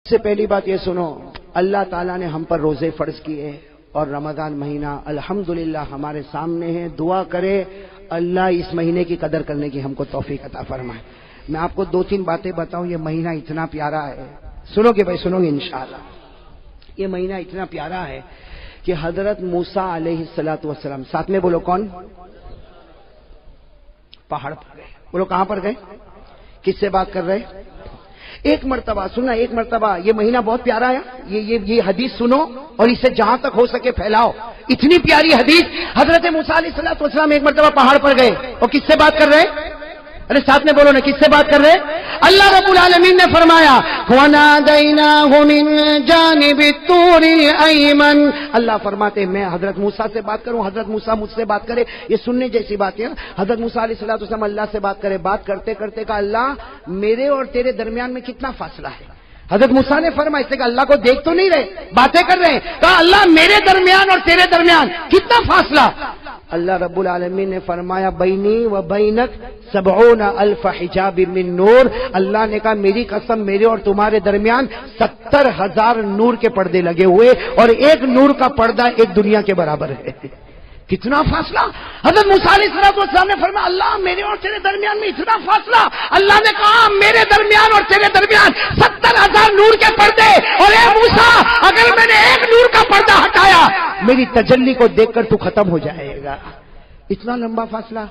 سے پہلی بات یہ سنو، اللہ تعالیٰ نے ہم پر روزے فرض کیے اور رمضان مہینہ الحمدللہ ہمارے سامنے ہے. دعا کرے اللہ اس مہینے کی قدر کرنے کی ہم کو توفیق عطا فرمائے. میں آپ کو دو تین باتیں بتاؤں. یہ مہینہ اتنا پیارا ہے، سنو گے بھائی، سنو گے انشاءاللہ. یہ مہینہ اتنا پیارا ہے کہ حضرت موسیٰ علیہ السلام، ساتھ میں بولو کون؟ پہاڑ پر گئے. بولو کہاں پر گئے؟ کس سے بات کر رہے؟ ایک مرتبہ سننا، ایک مرتبہ. یہ مہینہ بہت پیارا ہے. یہ حدیث سنو اور اسے جہاں تک ہو سکے پھیلاؤ. اتنی پیاری حدیث. حضرت موسیٰ علیہ السلام ایک مرتبہ پہاڑ پر گئے اور کس سے بات کر رہے؟ ارے ساتھ میں بولو نا، کس سے بات کر رہے؟ اللہ رب العالمین نے فرمایا وَنَادَيْنَاهُ مِن جَانِبِ الطُّورِ الْأَيْمَنِ. اللہ فرماتے میں حضرت موسیٰ سے بات کروں، حضرت موسیٰ مجھ سے بات کرے. یہ سننے جیسی بات ہے. حضرت موسیٰ علیہ السلام اللہ سے بات کرے. بات کرتے کرتے کہا اللہ میرے اور تیرے درمیان میں کتنا فاصلہ ہے؟ حضرت موسیٰ نے فرمایا، اس سے کہا اللہ کو دیکھ تو نہیں رہے، باتیں کر رہے ہیں. کہا اللہ میرے درمیان اور تیرے درمیان کتنا فاصلہ؟ اللہ رب العالمین نے فرمایا بینی و بینک 70,000 حجاب من نور. اللہ نے کہا میری قسم میرے اور تمہارے درمیان 70,000 نور کے پردے لگے ہوئے اور ایک نور کا پردہ ایک دنیا کے برابر ہے. کتنا فاصلہ؟ حضرت موسیٰ علیہ السلام نے فرمایا اللہ میرے اور تیرے درمیان میں اتنا فاصلہ. اللہ نے کہا میرے درمیان اور تیرے درمیان 70,000 نور کے پردے. اور اے موسیٰ اگر میں نے ایک نور کا پردہ ہٹایا میری تجلی کو دیکھ کر تو ختم ہو جائے گا. اتنا لمبا فاصلہ.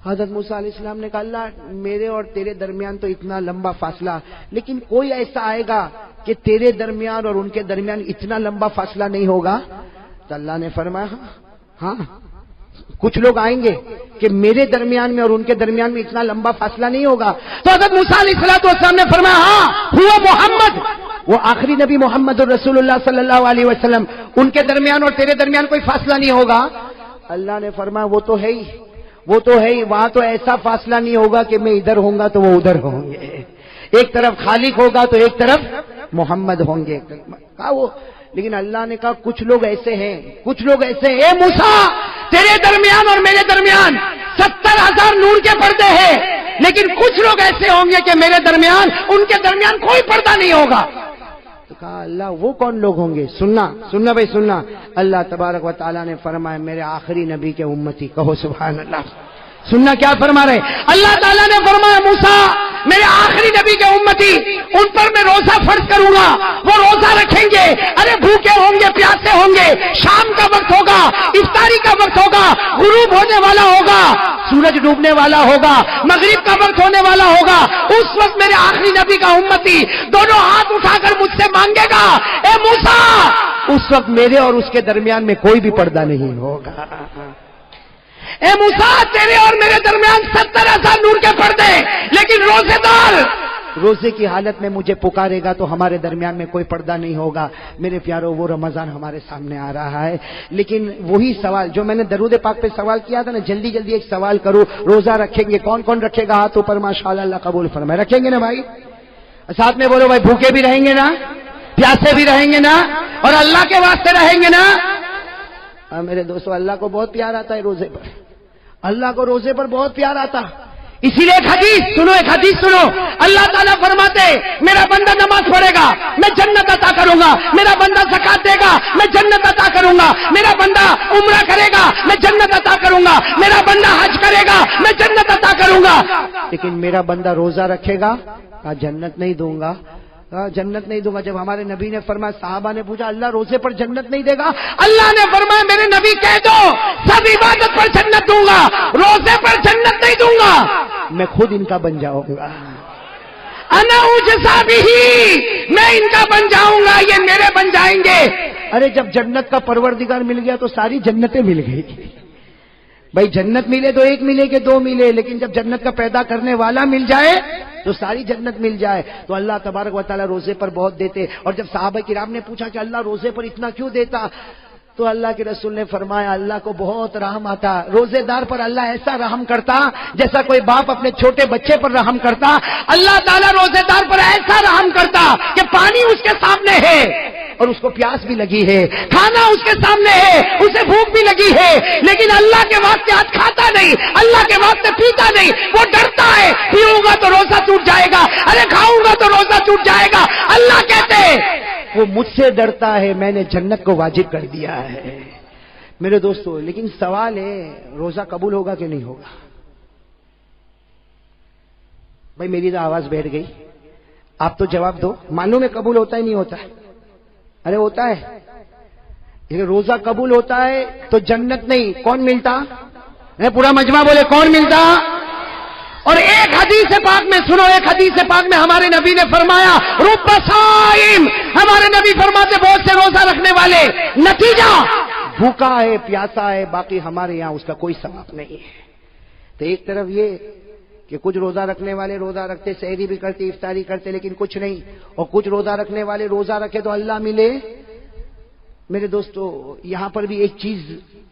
حضرت موسیٰ علیہ السلام نے کہا اللہ میرے اور تیرے درمیان تو اتنا لمبا فاصلہ، لیکن کوئی ایسا آئے گا کہ تیرے درمیان اور ان کے درمیان اتنا لمبا فاصلہ نہیں ہوگا؟ تو اللہ نے فرمایا ہاں کچھ لوگ آئیں گے کہ میرے درمیان میں اور ان کے درمیان میں اتنا لمبا فاصلہ نہیں ہوگا. تو حضرت موسیٰ علیہ السلام نے فرمایا ہاں ہوا محمد، وہ آخری نبی محمد الرسول اللہ صلی اللہ علیہ وسلم، ان کے درمیان اور تیرے درمیان کوئی فاصلہ نہیں ہوگا. اللہ نے فرمایا وہ تو ہے ہی، وہ تو ہے ہی. وہاں تو ایسا فاصلہ نہیں ہوگا کہ میں ادھر ہوں گا تو وہ ادھر ہوں گے، ایک طرف خالق ہوگا تو ایک طرف محمد ہوں گے. کہا وہ، لیکن اللہ نے کہا کچھ لوگ ایسے ہیں، کچھ لوگ ایسے ہیں. اے موسیٰ تیرے درمیان اور میرے درمیان 70,000 نور کے پردے ہیں، لیکن کچھ لوگ ایسے ہوں گے کہ میرے درمیان ان کے درمیان کوئی پردہ نہیں ہوگا. تو کہا اللہ وہ کون لوگ ہوں گے؟ سننا بھائی سننا. اللہ تبارک و تعالیٰ نے فرمایا میرے آخری نبی کے امتی. کہو سبحان اللہ. سننا کیا فرما رہے؟ اللہ تعالیٰ نے فرمایا موسیٰ میرے آخری نبی کے امتی ان پر میں روزہ فرض کروں گا، وہ روزہ رکھیں گے. ارے بھوکے ہوں گے، پیاسے ہوں گے، شام کا وقت ہوگا، افطاری کا وقت ہوگا، غروب ہونے والا ہوگا، سورج ڈوبنے والا ہوگا، مغرب کا وقت ہونے والا ہوگا. اس وقت میرے آخری نبی کا امتی دونوں ہاتھ اٹھا کر مجھ سے مانگے گا اے موسیٰ. اس وقت میرے اور اس کے درمیان میں کوئی بھی پردہ نہیں ہوگا. اے موسیٰ تیرے اور میرے درمیان 70,000 نور کے پردے، لیکن روزے دار روزے کی حالت میں مجھے پکارے گا تو ہمارے درمیان میں کوئی پردہ نہیں ہوگا. میرے پیارو وہ رمضان ہمارے سامنے آ رہا ہے، لیکن وہی سوال جو میں نے درود پاک پہ سوال کیا تھا نا، جلدی جلدی ایک سوال کروں. روزہ رکھیں گے کون کون رکھے گا؟ ہاتھ اوپر ماشاءاللہ. اللہ قبول فرمائے. رکھیں گے نا بھائی؟ ساتھ میں بولو بھائی بھوکے بھی رہیں گے نا، پیاسے بھی رہیں گے نا، اور اللہ کے واسطے رہیں گے نا. میرے دوستو اللہ کو بہت پیار آتا ہے روزے پر. اللہ کو روزے پر بہت پیار آتا. اسی لیے ایک حدیث سنو. اللہ تعالیٰ فرماتے میرا بندہ نماز پڑھے گا میں جنت عطا کروں گا، میرا بندہ زکات دے گا میں جنت عطا کروں گا، میرا بندہ عمرہ کرے گا میں جنت عطا کروں گا، میرا بندہ حج کرے گا میں جنت عطا کروں گا. لیکن میرا بندہ روزہ رکھے گا جنت نہیں دوں گا، جنت نہیں دوں گا. جب ہمارے نبی نے فرمایا، صحابہ نے پوچھا اللہ روزے پر جنت نہیں دے گا؟ اللہ نے فرمایا میرے نبی کہہ دو سب عبادت پر جنت دوں گا، روزے پر جنت نہیں دوں گا. میں خود ان کا بن جاؤں گا. انا اجزا بھی، میں ان کا بن جاؤں گا، یہ میرے بن جائیں گے. ارے جب جنت کا پروردگار مل گیا تو ساری جنتیں مل گئی. بھائی جنت ملے تو ایک ملے کہ دو ملے، لیکن جب جنت کا پیدا کرنے والا مل جائے تو ساری جنت مل جائے. تو اللہ تبارک و تعالیٰ روزے پر بہت دیتے. اور جب صحابہ کرام نے پوچھا کہ اللہ روزے پر اتنا کیوں دیتا، تو اللہ کے رسول نے فرمایا اللہ کو بہت رحم آتا. روزے دار پر اللہ ایسا رحم کرتا جیسا کوئی باپ اپنے چھوٹے بچے پر رحم کرتا. اللہ تعالیٰ روزے دار پر ایسا رحم کرتا کہ پانی اس کے سامنے ہے اور اس کو پیاس بھی لگی ہے, کھانا اس کے سامنے ہے, اسے بھوک بھی لگی ہے, لیکن اللہ کے واسطے آج کھاتا نہیں, اللہ کے واسطے پیتا نہیں, وہ ڈرتا ہے پیوں گا تو روزہ ٹوٹ جائے گا, ارے کھاؤں گا تو روزہ ٹوٹ جائے گا. اللہ کہتے ہیں وہ مجھ سے ڈرتا ہے, میں نے جنت کو واجب کر دیا ہے. میرے دوستو, لیکن سوال ہے روزہ قبول ہوگا کہ نہیں ہوگا؟ بھائی میری تو آواز بیٹھ گئی, آپ تو جواب دو. معلوم ہے قبول ہوتا ہی نہیں ہوتا؟ ارے ہوتا ہے. لیکن روزہ قبول ہوتا ہے تو جنت نہیں, کون ملتا؟ پورا مجمع بولے کون ملتا؟ اور ایک حدیث پاک میں سنو, ایک حدیث پاک میں ہمارے نبی نے فرمایا رب صائم, ہمارے نبی فرماتے بہت سے روزہ رکھنے والے, نتیجہ بھوکا ہے, پیاسا ہے, باقی ہمارے یہاں اس کا کوئی ثواب نہیں ہے. تو ایک طرف یہ کہ کچھ روزہ رکھنے والے روزہ رکھتے, سحری بھی کرتے, افطاری کرتے, لیکن کچھ نہیں, اور کچھ روزہ رکھنے والے روزہ رکھے تو اللہ ملے. میرے دوستو یہاں پر بھی ایک چیز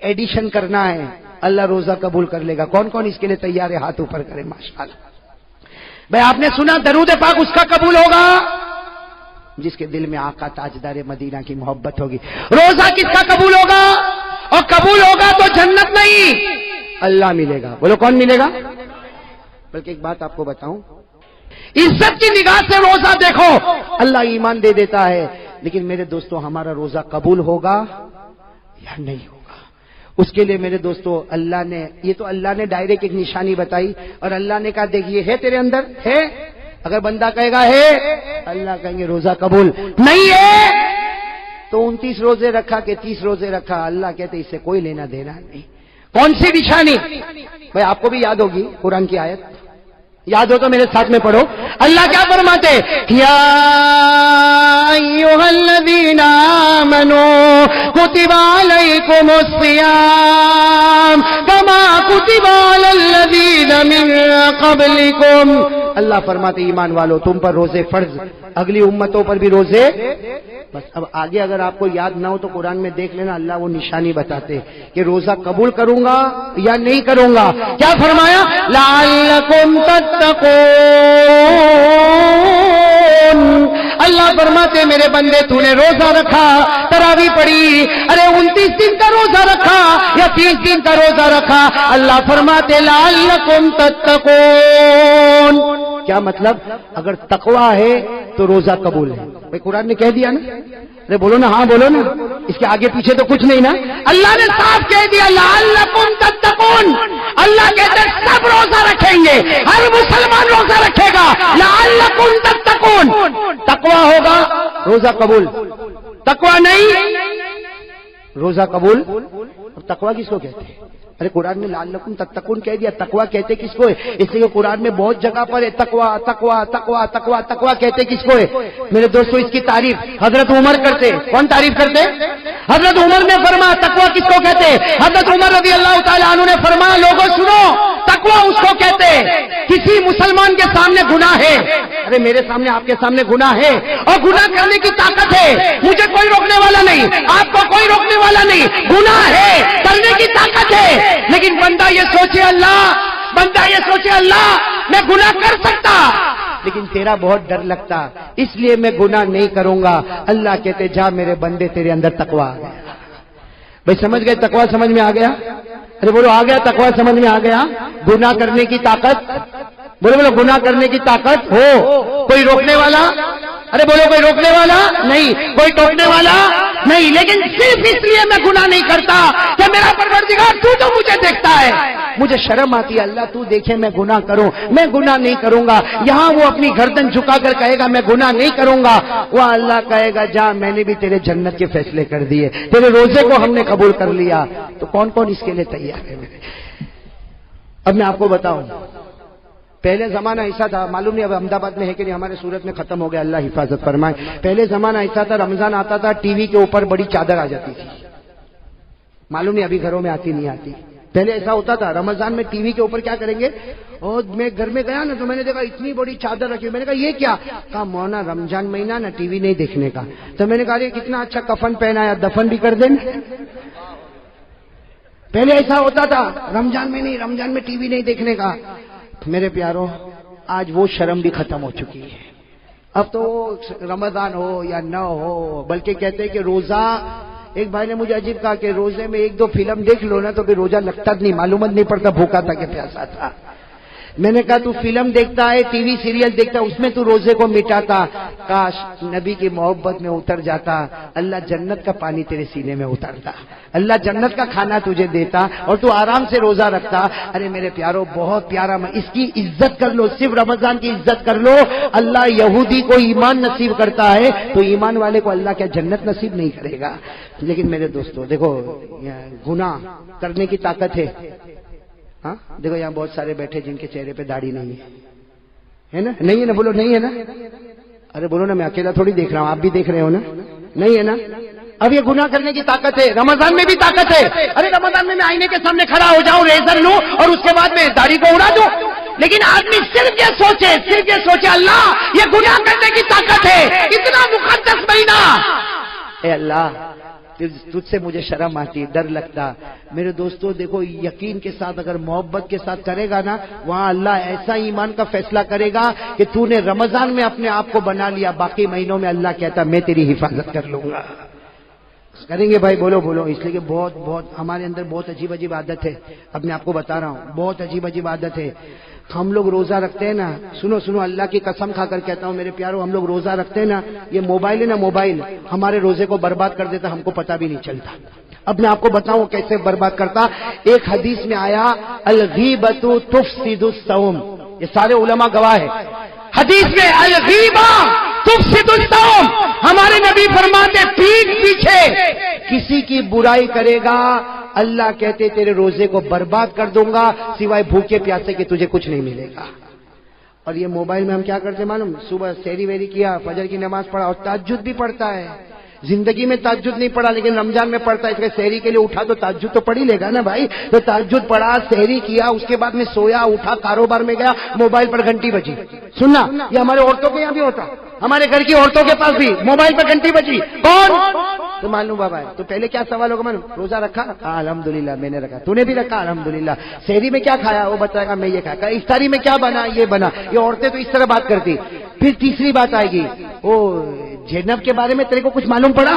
ایڈیشن کرنا ہے, اللہ روزہ قبول کر لے گا. کون کون اس کے لیے تیار ہے؟ ہاتھ اوپر کرے. ماشاءاللہ. بھائی آپ نے سنا درود پاک اس کا قبول ہوگا جس کے دل میں آقا تاجدار مدینہ کی محبت ہوگی. روزہ کس کا قبول ہوگا؟ اور قبول ہوگا تو جنت نہیں, اللہ ملے گا. بولو کون ملے گا؟ بلکہ ایک بات آپ کو بتاؤں, عزت کی نگاہ سے روزہ دیکھو, اللہ ایمان دے دیتا ہے, لیکن میرے دوستو ہمارا روزہ قبول ہوگا یا نہیں ہوگا؟ اس کے لیے میرے دوستو اللہ نے, یہ تو اللہ نے ڈائریکٹ ایک نشانی بتائی, اور اللہ نے کہا دیکھیے ہے تیرے اندر ہے. اگر بندہ کہے گا ہے, اللہ کہیں گے روزہ قبول. نہیں ہے تو 29 روزے رکھا کہ 30 روزے رکھا, اللہ کہتے اس سے کوئی لینا دینا نہیں. کون سی نشانی؟ بھائی آپ کو بھی یاد ہوگی قرآن کی آیت, یاد ہو تو میرے ساتھ میں پڑھو. اللہ کیا فرماتے؟ یا ایھا الذین آمنوا کتب علیکم الصیام کما کتب علی الذین من قبلکم. اللہ فرماتے ایمان والو تم پر روزے فرض, اگلی امتوں پر بھی روزے. بس اب آگے اگر آپ کو یاد نہ ہو تو قرآن میں دیکھ لینا, اللہ وہ نشانی بتاتے کہ روزہ قبول کروں گا یا نہیں کروں گا. کیا فرمایا؟ لعلکم تتقون. اللہ فرماتے میرے بندے تو نے روزہ رکھا, تراویح پڑھی, ارے 29 دن کا روزہ رکھا یا 30 دن کا روزہ رکھا, اللہ فرماتے لعلکم تتقون. کیا مطلب؟ اگر تقویٰ ہے تو روزہ قبول ہے. بھائی قرآن نے کہہ دیا نا, ارے بولو نا, ہاں بولو نا, اس کے آگے پیچھے تو کچھ نہیں نا. اللہ نے صاف کہہ دیا لعلکم تتقون. اللہ کہتے ہیں سب روزہ رکھیں گے, ہر مسلمان روزہ رکھے گا, لعلکم تتقون. تقویٰ ہوگا روزہ قبول, تقویٰ نہیں روزہ قبول. اور تقویٰ کس کو کہتے ہیں؟ ارے قرآن میں لعلکم تتقون کہہ دیا, تقویٰ کہتے کس کو ہے؟ اس لیے قرآن میں بہت جگہ پر ہے تقویٰ تقویٰ تقویٰ تقویٰ تقویٰ کہتے کس کو ہے؟ میرے دوستو اس کی تعریف حضرت عمر کرتے. کون تعریف کرتے؟ حضرت عمر نے فرمایا تقویٰ کس کو کہتے؟ حضرت عمر رضی اللہ تعالیٰ عنہ نے فرمایا لوگوں سنو, تقویٰ اس کو کہتے کسی مسلمان کے سامنے گناہ ہے, ارے میرے سامنے آپ کے سامنے گناہ ہے, اور گناہ کرنے کی طاقت ہے, مجھے کوئی روکنے والا نہیں, آپ کو کوئی روکنے والا نہیں, گناہ ہے, کرنے کی طاقت ہے, لیکن بندہ یہ سوچے اللہ میں گناہ کر سکتا, لیکن تیرا بہت ڈر لگتا, اس لیے میں گناہ نہیں کروں گا. اللہ کہتے جا میرے بندے تیرے اندر تقویٰ آ گیا. بھائی سمجھ گئے تقویٰ سمجھ میں آ گیا؟ ارے بولو آ گیا, تقویٰ سمجھ میں آ گیا. گناہ کرنے کی طاقت, بولو گناہ کرنے کی طاقت ہو, کوئی روکنے والا, ارے بولو کوئی روکنے والا نہیں, کوئی ٹوکنے والا نہیں, لیکن صرف اس لیے میں گناہ نہیں کرتا کہ میرا پروردگار تو مجھے دیکھتا ہے, مجھے شرم آتی ہے اللہ تو دیکھے میں گناہ کروں, میں گناہ نہیں کروں گا. یہاں وہ اپنی گردن جھکا کر کہے گا میں گناہ نہیں کروں گا, وہ اللہ کہے گا جا میں نے بھی تیرے جنت کے فیصلے کر دیے, تیرے روزے کو ہم نے قبول کر لیا. تو کون کون اس کے لیے تیار ہے؟ اب میں آپ کو بتاؤں, پہلے زمانہ ایسا تھا, معلوم نہیں اب احمد آباد میں ہے کہ نہیں, ہمارے سورت میں ختم ہو گیا, اللہ حفاظت فرمائے. پہلے زمانہ ایسا تھا, رمضان آتا تھا ٹی وی کے اوپر بڑی چادر آ جاتی تھی, معلوم نہیں ابھی گھروں میں آتی نہیں آتی. پہلے ایسا ہوتا تھا رمضان میں ٹی وی کے اوپر کیا کریں گے, اور میں گھر میں گیا نا تو میں نے دیکھا اتنی بڑی چادر رکھی, میں نے کہا یہ کیا؟ کہا مونا رمضان مہینہ نا ٹی وی نہیں دیکھنے کا. تو میں نے کہا کتنا اچھا کفن پہنایا, دفن بھی کر دیں. پہلے ایسا ہوتا تھا رمضان میں نہیں, رمضان میں ٹی وی نہیں دیکھنے کا. میرے پیاروں آج وہ شرم بھی ختم ہو چکی ہے. اب تو رمضان ہو یا نہ ہو، بلکہ کہتے ہیں کہ روزہ، ایک بھائی نے مجھے عجیب کہا کہ روزے میں ایک دو فلم دیکھ لو نا تو پھر روزہ لگتا نہیں، معلومات نہیں پڑتا بھوکا تھا کہ پیاسا تھا۔ میں نے کہا تو فلم دیکھتا ہے، ٹی وی سیریل دیکھتا ہے، اس میں تو روزے کو مٹاتا، کاش نبی کی محبت میں اتر جاتا، اللہ جنت کا پانی تیرے سینے میں اترتا، اللہ جنت کا کھانا تجھے دیتا اور تو آرام سے روزہ رکھتا۔ ارے میرے پیارو بہت پیارا، اس کی عزت کر لو، صرف رمضان کی عزت کر لو۔ اللہ یہودی کو ایمان نصیب کرتا ہے تو ایمان والے کو اللہ کیا جنت نصیب نہیں کرے گا؟ لیکن میرے دوستو دیکھو، گناہ کرنے کی طاقت ہے۔ ہاں دیکھو یہاں بہت سارے بیٹھے جن کے چہرے پہ داڑھی نہیں ہے نا؟ نہیں ہے نا؟ بولو نہیں ہے نا؟ ارے بولو نا، میں اکیلا تھوڑی دیکھ رہا ہوں، آپ بھی دیکھ رہے ہو نا؟ نہیں ہے نا؟ اب یہ گناہ کرنے کی طاقت ہے، رمضان میں بھی طاقت ہے۔ ارے رمضان میں آئینے کے سامنے کھڑا ہو جاؤں، ریزر لوں اور اس کے بعد میں داڑھی کو اڑا دوں، لیکن آدمی صرف یہ سوچے اللہ یہ گناہ کرنے کی طاقت ہے، اتنا مقدس مہینہ، اے اللہ تجھ سے مجھے شرم آتی، ڈر لگتا۔ میرے دوستو دیکھو، یقین کے ساتھ اگر محبت کے ساتھ کرے گا نا، وہاں اللہ ایسا ایمان کا فیصلہ کرے گا کہ تو نے رمضان میں اپنے آپ کو بنا لیا، باقی مہینوں میں اللہ کہتا میں تیری حفاظت کر لوں گا۔ کریں گے بھائی؟ بولو بولو۔ اس لیے کہ بہت ہمارے اندر بہت عجیب عجیب عادت ہے، اب میں آپ کو بتا رہا ہوں، بہت عجیب عجیب عادت ہے۔ ہم لوگ روزہ رکھتے ہیں نا، سنو اللہ کی قسم کھا کر کہتا ہوں میرے پیارو، ہم لوگ روزہ رکھتے ہیں نا، یہ موبائل ہے نا، موبائل ہمارے روزے کو برباد کر دیتا، ہم کو پتہ بھی نہیں چلتا۔ اب میں آپ کو بتاؤں کیسے برباد کرتا۔ ایک حدیث میں آیا الغیبۃ تفسد الصوم، یہ سارے علماء گواہ ہیں، حدیث میں الغیبہ تفسد الصوم، ہمارے نبی فرماتے پیٹھ پیچھے کسی کی برائی کرے گا اللہ کہتے تیرے روزے کو برباد کر دوں گا، سوائے بھوکے پیاسے کہ تجھے کچھ نہیں ملے گا۔ اور یہ موبائل میں ہم کیا کرتے معلوم؟ صبح سحری ویری کیا، فجر کی نماز پڑھا اور تہجد بھی پڑھتا ہے۔ زندگی میں تہجد نہیں پڑھا لیکن رمضان میں پڑھتا ہے، اس کے سحری کے لیے اٹھا تو تہجد تو پڑھ ہی لے گا نا بھائی۔ تو تہجد پڑھا، سحری کیا، اس کے بعد میں سویا، اٹھا، کاروبار میں گیا، موبائل پر گھنٹی بجی۔ سننا، یہ ہمارے عورتوں کے یہاں بھی ہوتا، ہمارے گھر کی عورتوں کے پاس بھی موبائل پر گھنٹی بجی، کون تو معلوم بابا ہے۔ تو پہلے کیا سوال ہوگا معلوم؟ روزہ رکھا؟ ہاں الحمدللہ میں نے رکھا، تو نے بھی رکھا؟ الحمدللہ۔ سحری میں کیا کھایا؟ وہ بتائے گا میں یہ کھایا۔ افطاری میں کیا بنا؟ یہ بنا۔ یہ عورتیں تو اس طرح بات کرتی۔ پھر تیسری بات آئے گی، وہ زینب کے بارے میں تیرے کو کچھ معلوم پڑا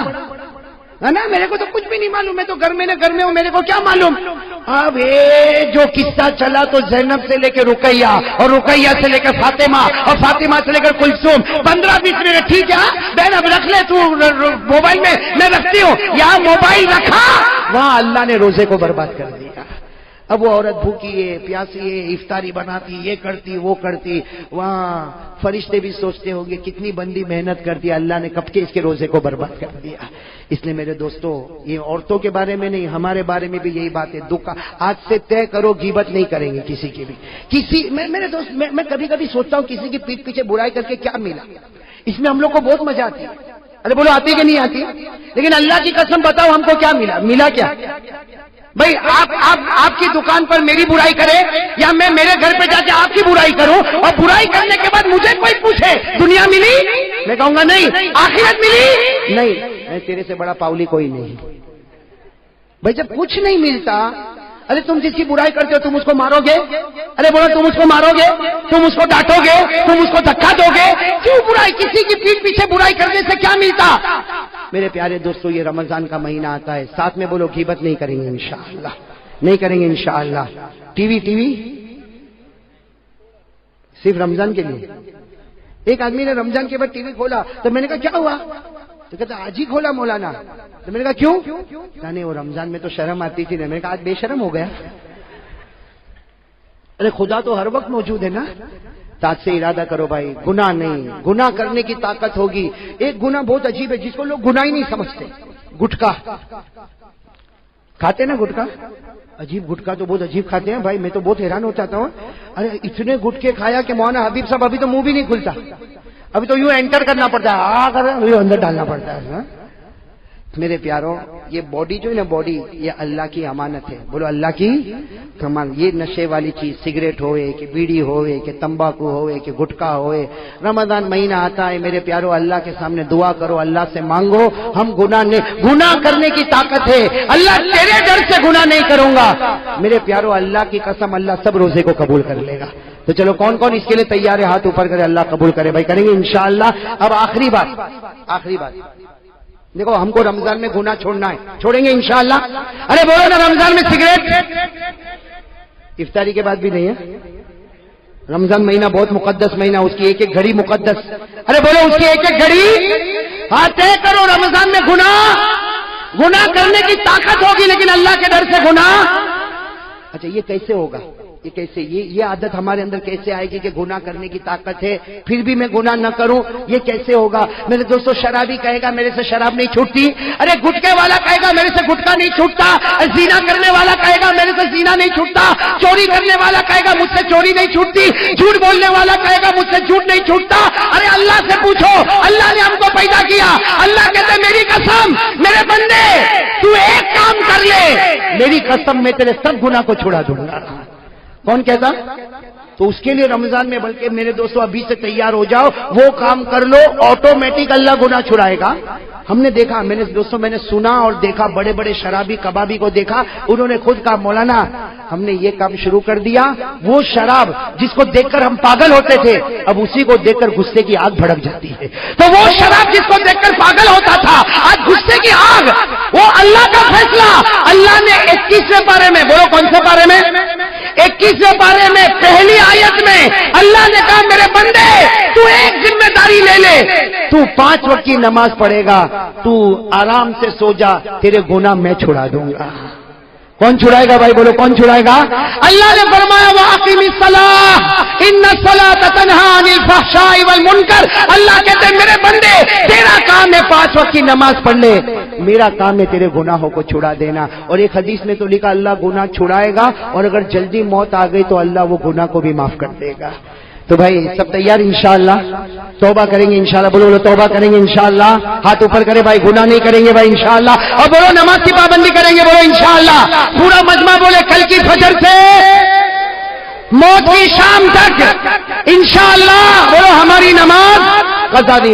ہے نا؟ میرے کو تو کچھ بھی نہیں معلوم، میں تو گھر میں ہوں، میرے کو کیا معلوم؟ اب یہ جو قصہ چلا تو زینب سے لے کے رقیہ اور رقیہ سے لے کر فاطمہ اور فاطمہ سے لے کر کلثوم، 15-20 منٹ ٹھیک ہے بہن اب رکھ لے تو موبائل میں رکھتی ہوں، یہاں موبائل رکھا وہاں اللہ نے روزے کو برباد کر دیا۔ اب وہ عورت بھوکی ہے، پیاسی ہے، افطاری بناتی، یہ کرتی وہ کرتی، وہاں فرشتے بھی سوچتے ہوں گے کتنی بندی محنت کرتی، اللہ نے کب کے اس کے روزے کو برباد کر دیا۔ اس لیے میرے دوستو، یہ عورتوں کے بارے میں نہیں، ہمارے بارے میں بھی یہی بات ہے۔ دکھ آج سے طے کرو غیبت نہیں کریں گے کسی کی بھی۔ میرے دوست میں کبھی کبھی سوچتا ہوں کسی کی پیٹھ پیچھے برائی کر کے کیا ملا؟ اس میں ہم لوگ کو بہت مزہ آتی ہے۔ ارے بولو آتی کہ نہیں آتی؟ لیکن اللہ کی قسم بتاؤ ہم کو کیا ملا کیا؟ بھائی آپ کی دکان پر میری برائی کرے یا میں میرے گھر پہ جا کے آپ کی برائی کروں اور برائی کرنے کے بعد مجھے کوئی پوچھے دنیا ملی؟ میں کہوں گا نہیں۔ آخرت ملی؟ نہیں۔ میں تیرے سے بڑا پاؤلی کوئی نہیں۔ بھائی جب کچھ نہیں ملتا، ارے تم جس کی برائی کرتے ہو تم اس کو مارو گے؟ ارے بولو تم اس کو مارو گے؟ تم اس کو ڈانٹو گے؟ تم اس کو دھکا دو گے؟ کیوں برائی؟ کسی کی پیٹھ پیچھے برائی کرنے سے کیا ملتا؟ میرے پیارے دوستو، یہ رمضان کا مہینہ آتا ہے، ساتھ میں بولو غیبت نہیں کریں گے انشاءاللہ، نہیں کریں گے انشاءاللہ۔ ٹی وی صرف رمضان کے لیے۔ ایک آدمی نے رمضان کے بعد ٹی وی کھولا تو میں نے کہا کیا ہوا؟ تو کہتا آج ہی کھولا مولانا۔ تو میں نے کہا کیوں؟ کہا نہیں وہ رمضان میں تو شرم آتی تھی نا۔ میں نے کہا آج بے شرم ہو گیا؟ ارے خدا تو ہر وقت موجود ہے نا۔ تاج سے ارادہ کرو بھائی، گناہ نہیں، گناہ کرنے کی طاقت ہوگی۔ ایک گناہ بہت عجیب ہے جس کو لوگ گناہ ہی نہیں سمجھتے، گٹکا کھاتے نا، گٹکا عجیب، گٹکا تو بہت عجیب کھاتے ہیں بھائی، میں تو بہت حیران ہو جاتا ہوں۔ ارے اتنے گٹکے کھایا کہ مولانا حبیب صاحب ابھی تو منہ بھی نہیں کھلتا، ابھی تو یوں انٹر کرنا پڑتا ہے، اندر ڈالنا پڑتا ہے۔ میرے پیاروں، یہ باڈی جو ہے نا، باڈی یہ اللہ کی امانت ہے، بولو اللہ کی امانت۔ یہ نشے والی چیز سگریٹ ہوئے کہ بیڑی ہوئے کہ تمباکو ہوئے کہ گٹکا ہوئے، رمضان مہینہ آتا ہے میرے پیاروں، اللہ کے سامنے دعا کرو، اللہ سے مانگو، ہم گناہ کرنے کی طاقت ہے، اللہ تیرے ڈر سے گناہ نہیں کروں گا۔ میرے پیاروں اللہ کی قسم، اللہ سب روزے کو قبول کر لے گا۔ تو چلو کون کون اس کے لیے تیار ہے؟ ہاتھ اوپر کرے، اللہ قبول کرے بھائی، کریں گے انشاءاللہ۔ اب آخری بات دیکھو، ہم کو رمضان میں گناہ چھوڑنا ہے، چھوڑیں گے انشاءاللہ۔ ارے بولو نا، رمضان میں سگریٹ افطاری کے بعد بھی نہیں ہے؟ رمضان مہینہ بہت مقدس مہینہ، اس کی ایک ایک گھڑی مقدس۔ ارے بولو، اس کی ایک ایک گھڑی ہاں طے کرو۔ رمضان میں گناہ کرنے کی طاقت ہوگی، لیکن اللہ کے ڈر سے گناہ۔ اچھا یہ کیسے ہوگا؟ یہ کیسے، یہ عادت ہمارے اندر کیسے آئے گی کہ گناہ کرنے کی طاقت ہے پھر بھی میں گناہ نہ کروں؟ یہ کیسے ہوگا؟ میرے دوستو، شرابی کہے گا میرے سے شراب نہیں چھوٹتی، ارے گٹکے والا کہے گا میرے سے گٹکا نہیں چھوٹتا، زنا کرنے والا کہے گا میرے سے زنا نہیں چھوٹتا، چوری کرنے والا کہے گا مجھ سے چوری نہیں چھوٹتی، جھوٹ بولنے والا کہے گا مجھ سے جھوٹ نہیں چھوٹتا۔ ارے اللہ سے پوچھو، اللہ نے ہم کو پیدا کیا، اللہ کہتے میری قسم میرے بندے تو ایک کام کر لے، میری قسم میں تیرے سب گناہ کو چھڑا دوں گا۔ کون کہتا؟ تو اس کے لیے رمضان میں بلکہ میرے دوستو ابھی سے تیار ہو جاؤ، وہ کام کر لو، آٹومیٹک اللہ گناہ چھڑائے گا۔ ہم نے دیکھا، میں نے سنا اور دیکھا، بڑے بڑے شرابی کبابی کو دیکھا، انہوں نے خود کہا مولانا ہم نے یہ کام شروع کر دیا، وہ شراب جس کو دیکھ کر ہم پاگل ہوتے تھے اب اسی کو دیکھ کر غصے کی آگ بھڑک جاتی ہے۔ تو وہ شراب جس کو دیکھ کر پاگل ہوتا تھا آج غصے کی آگ، وہ اللہ کا فیصلہ اللہ نے 21ویں پارے میں، بولو کون سے پارے میں؟ 21ویں پارے میں پہلی آیت میں اللہ نے کہا میرے بندے تو ایک ذمہ داری لے لے، تو 5 وقت کی نماز پڑھے گا، تو آرام سے سو جا، تیرے گناہ میں چھڑا دوں گا۔ کون چھڑائے گا بھائی؟ بولو کون چھڑائے گا؟ اللہ نے فرمایا وَأَقِمِ الصَّلَاةَ إِنَّ الصَّلَاةَ تَنْهَىٰ عَنِ الْفَحْشَاءِ وَالْمُنكَرِ۔ اللہ کہتے ہیں میرے بندے تیرا کام ہے 5 وقت کی نماز پڑھ لے، میرا کام ہے تیرے گناہوں کو چھڑا دینا۔ اور ایک حدیث میں تو لکھا اللہ گناہ چھڑائے گا، اور اگر جلدی موت آ گئی تو اللہ وہ گناہ کو بھی معاف کر دے گا۔ تو بھائی سب تیار انشاءاللہ؟ توبہ کریں گے انشاءاللہ، بولو توبہ کریں گے انشاءاللہ، ہاتھ اوپر کرے بھائی، گناہ نہیں کریں گے بھائی انشاءاللہ، اور بولو نماز کی پابندی کریں گے، بولو انشاءاللہ۔ پورا مجمع بولے کل کی فجر سے موت کی شام تک انشاءاللہ، بولو ہماری نماز قضا نہیں ہوگی۔